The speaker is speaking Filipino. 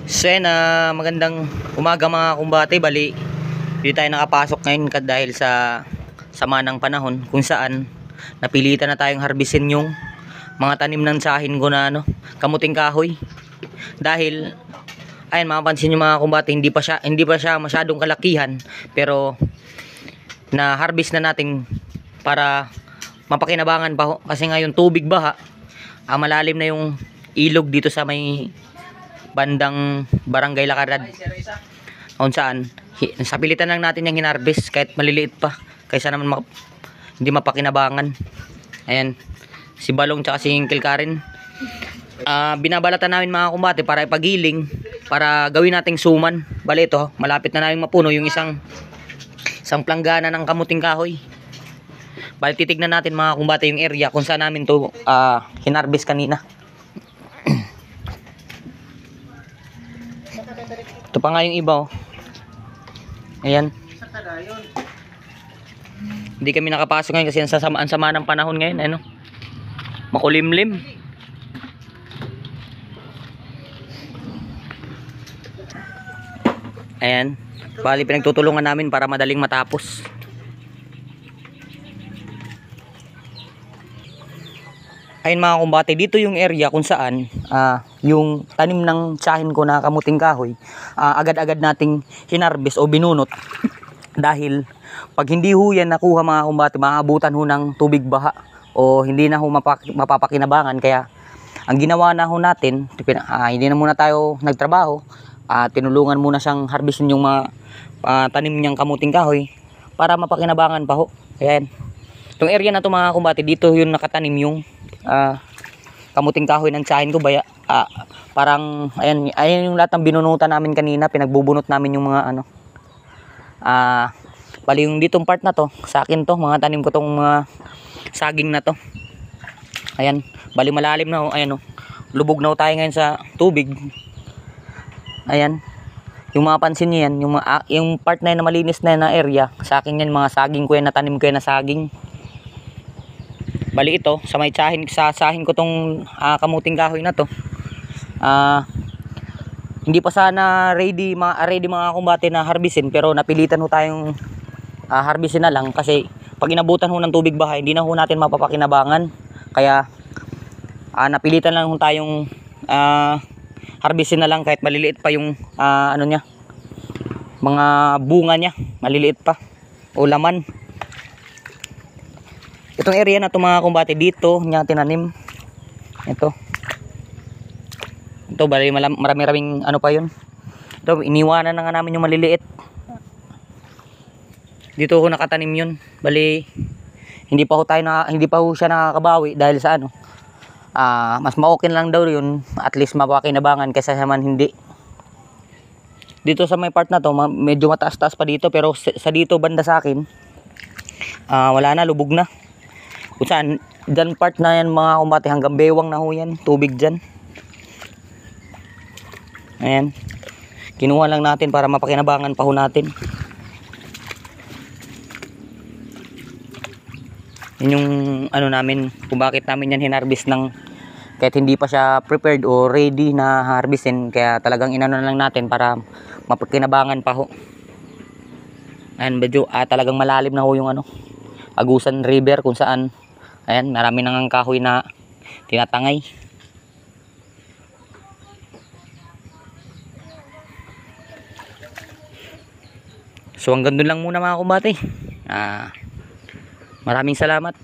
So yan, magandang umaga mga kumbate. Bali, hindi tayo nakapasok ngayon dahil sa sama ng panahon kung saan napilitan na tayong harbisin yung mga tanim ng tsahin ko na kamuting kahoy. Dahil ayun, mapapansin nyo mga kumbate, hindi pa siya masyadong kalakihan, pero na harvest na natin para mapakinabangan pa ho. Kasi ngayon tubig baha, malalim na yung ilog dito sa may bandang Barangay Lacarad, kung saan sa pilitan lang natin yung hinarvest kahit maliliit pa, kaysa naman hindi mapakinabangan. Ayan, si Balong tsaka si Hinkil Karen, binabalatan namin mga kumbate para ipagiling, para gawin nating suman. Bali ito, malapit na namin mapuno yung isang planggana ng kamuting kahoy. Bali titignan natin mga kumbate yung area kung saan namin to hinarvest kanina. Ito pa nga yung iba, oh. Ayan. Hindi kami nakapasok ngayon kasi ang sama ng panahon ngayon, makulimlim. Ayan. Bali pinagtutulungan namin para madaling matapos. Ayun mga kumbate, dito yung area kung saan yung tanim ng tsahin ko na kamuting kahoy, agad-agad nating hinarvest o binunot. Dahil pag hindi ho yan nakuha mga kumbate, maabutan ho ng tubig baha o hindi na ho mapapakinabangan. Kaya ang ginawa na ho natin, hindi na muna tayo nagtrabaho, tinulungan muna siyang harvestin yung mga tanim niyang kamuting kahoy para mapakinabangan pa ho. Ayan. Itong area na to mga kumbate, dito yung nakatanim yung kamuting kahoy ng tsahin ko. Parang ayan yung lahat ng binunutan namin kanina, pinagbubunot namin yung mga bali yung ditong part na to sa akin, to mga tanim ko tong mga saging na to. Ayan, bali malalim na ho. Ayan, lubog na ho tayo ngayon sa tubig. Ayan, yung mga pansin niyo yan, yung part na yan na malinis na yan na area, sa akin yan, mga saging ko yan, natanim ko yan na saging. Bali ito, sa may sahin ko tong kamuting kahoy na to. Hindi pa sana ready mga kumbate na harbisin, pero napilitan ho tayong harbisin na lang kasi pag inabutan ho ng tubig baha, hindi na ho natin mapapakinabangan. Kaya napilitan lang ho tayong harbisin na lang kahit maliliit pa yung mga bunga niya, maliliit pa o laman. Itong area na to mga kumbate, dito niya tinanim. Ito bali marami-raming pa yun. Ito, iniwanan na nga namin yung maliliit. Dito ko nakatanim yun. Bali hindi pa ho siya nakakabawi dahil sa mas ma-okay lang daw yun, at least mapakinabangan kaysa naman hindi. Dito sa may part na to, medyo mataas-taas pa dito, pero sa dito banda sa akin, wala na, lubog na. Kung saan, dyan part na yan mga kumbate, hanggang bewang na ho yan, tubig dyan. Ayan, kinuha lang natin para mapakinabangan pa ho natin. Yun yung namin, kung bakit namin yan hinarvest ng kahit hindi pa siya prepared o ready na harvestin. Kaya talagang inano lang natin para mapakinabangan pa ho. Ayan, medyo talagang malalim na ho yung Agusan River, kung saan ayan, marami nang kahoy na tinatangay. So hanggang doon lang muna mga kumbate. Maraming salamat.